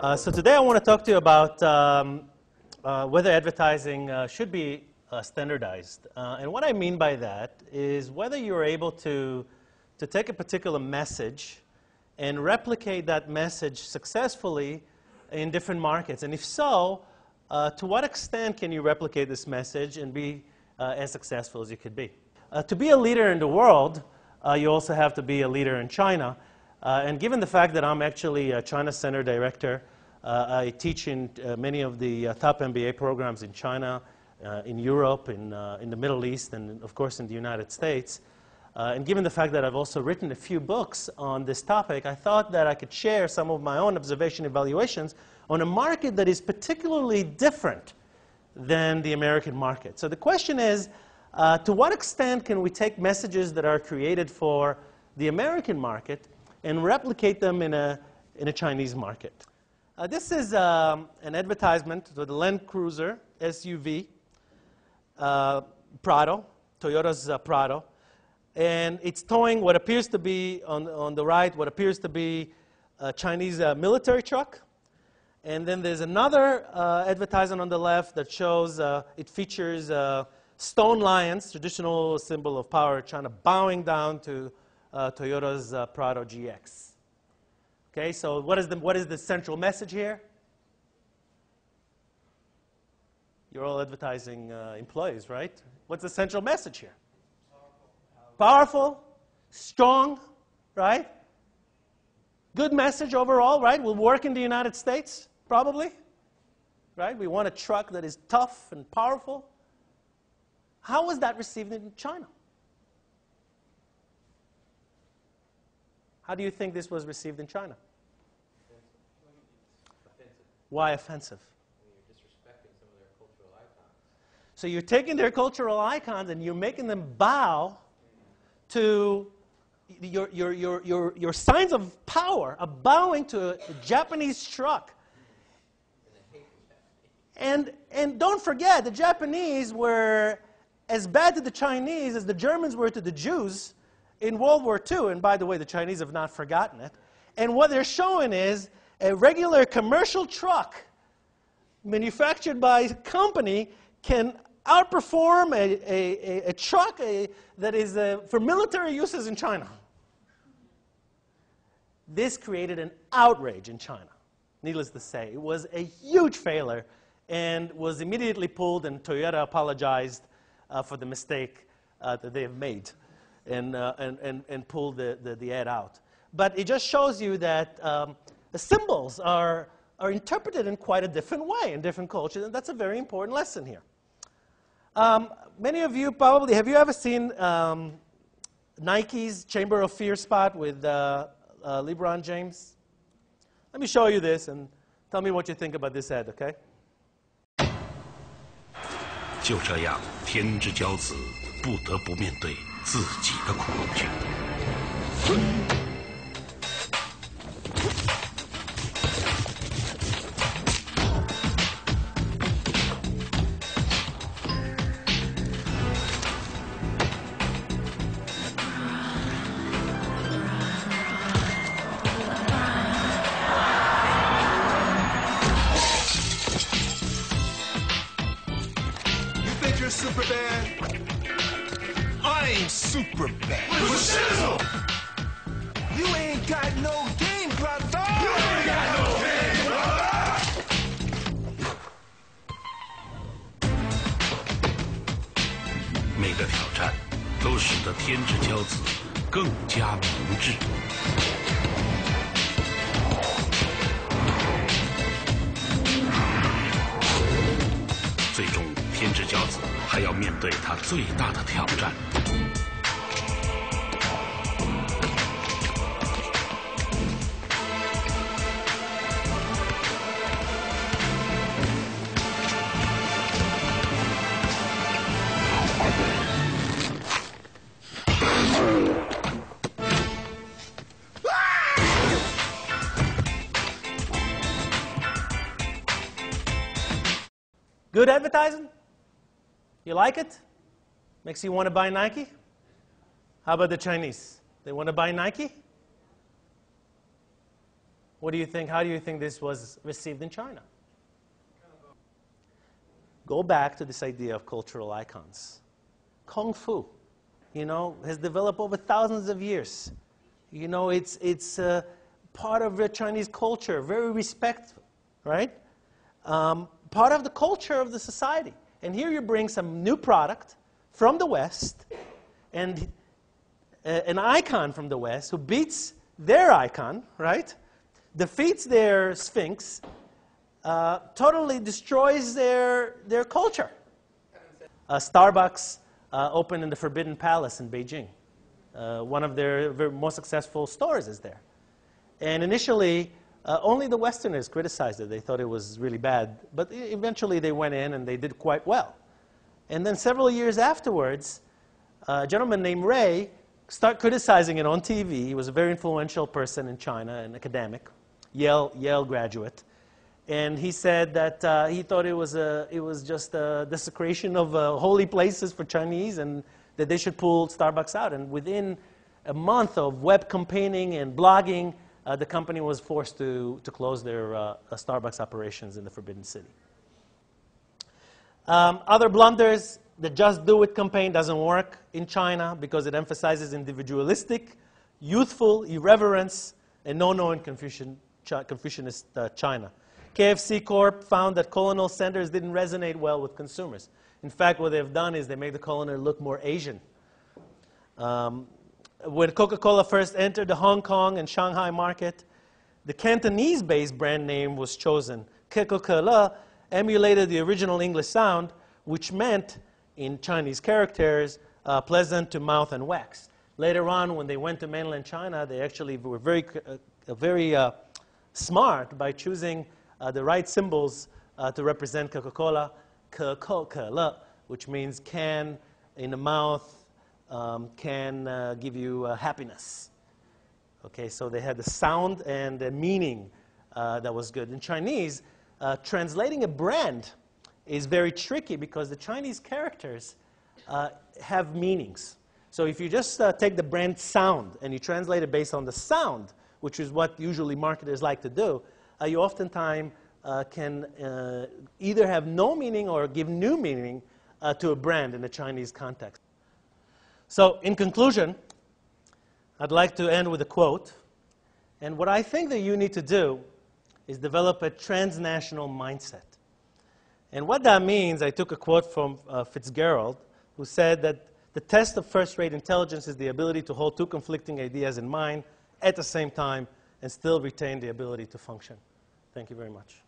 So today I want to talk to you about whether advertising should be standardized. And what I mean by that is whether you're able to take a particular message and replicate that message successfully in different markets. And if so, to what extent can you replicate this message and be as successful as you could be? To be a leader in the world, you also have to be a leader in China. And given the fact that I'm actually a China Center Director, I teach in many of the top MBA programs in China, in Europe, in the Middle East, and of course in the United States. And given the fact that I've also written a few books on this topic, I thought that I could share some of my own observation evaluations on a market that is particularly different than the American market. So the question is, to what extent can we take messages that are created for the American market and replicate them in a Chinese market? This is an advertisement for the Land Cruiser SUV, Prado, Toyota's Prado. And it's towing what appears to be, on the right, what appears to be a Chinese military truck. And then there's another advertisement on the left that shows, it features stone lions, traditional symbol of power in China, bowing down to Toyota's Prado GX. Okay, so what is the central message here? You're all advertising employees, right? What's the central message here? Powerful, strong, right? Good message overall, right? Will work in the United States, probably, right? We want a truck that is tough and powerful. How was that received in China? How do you think this was received in China? Offensive. Why offensive? You're disrespecting some of their cultural icons. So you're taking their cultural icons and you're making them bow to your signs of power, of bowing to a Japanese truck. And don't forget, the Japanese were as bad to the Chinese as the Germans were to the Jews in World War II. And by the way, the Chinese have not forgotten it. And what they're showing is a regular commercial truck manufactured by a company can outperform a truck that is for military uses in China. This created an outrage in China, needless to say. It was a huge failure and was immediately pulled, and Toyota apologized for the mistake that they have made and pulled the ad out. But it just shows you that the symbols are interpreted in quite a different way in different cultures, and that's a very important lesson here. Many of you probably, have you ever seen Nike's Chamber of Fear spot with LeBron James? Let me show you this and tell me what you think about this ad, okay? 就这样，天之骄子不得不面对自己的恐惧。Super bad. I ain't super bad. What's shizzle? You ain't got no game, brother. You ain't got no game, brother. 每个挑战都使得天之骄子更加明智。最终，天之骄子还要面对他最大的挑战。Good advertising? You like it? Makes you want to buy Nike? How about the Chinese? They want to buy Nike? What do you think? How do you think this was received in China? Go back to this idea of cultural icons. Kung Fu, has developed over thousands of years. It's part of the Chinese culture, very respectful, right? Part of the culture of the society. And here you bring some new product from the West, and an icon from the West who beats their icon, right? Defeats their Sphinx, totally destroys their culture. Starbucks opened in the Forbidden Palace in Beijing. One of their most successful stores is there. And initially, only the Westerners criticized it. They thought it was really bad. But eventually they went in and they did quite well. And then several years afterwards, a gentleman named Ray started criticizing it on TV. He was a very influential person in China, an academic, Yale graduate. And he said that he thought it was just a desecration of holy places for Chinese, and that they should pull Starbucks out. And within a month of web campaigning and blogging, the company was forced to close their Starbucks operations in the Forbidden City. Other blunders, the Just Do It campaign doesn't work in China because it emphasizes individualistic, youthful irreverence, and no in Confucianist China. KFC Corp found that Colonel Sanders didn't resonate well with consumers. In fact, what they've done is they made the Colonel look more Asian. When Coca-Cola first entered the Hong Kong and Shanghai market, the Cantonese-based brand name was chosen. Coca-Cola emulated the original English sound, which meant, in Chinese characters, pleasant to mouth and wax. Later on, when they went to mainland China, they actually were very smart by choosing the right symbols to represent Coca-Cola. Coca-Cola, which means can in the mouth, can give you happiness. Okay, so they had the sound and the meaning that was good. In Chinese, translating a brand is very tricky because the Chinese characters have meanings. So if you just take the brand sound and you translate it based on the sound, which is what usually marketers like to do, you oftentimes can either have no meaning or give new meaning to a brand in the Chinese context. So in conclusion, I'd like to end with a quote. And what I think that you need to do is develop a transnational mindset. And what that means, I took a quote from Fitzgerald, who said that the test of first-rate intelligence is the ability to hold two conflicting ideas in mind at the same time and still retain the ability to function. Thank you very much.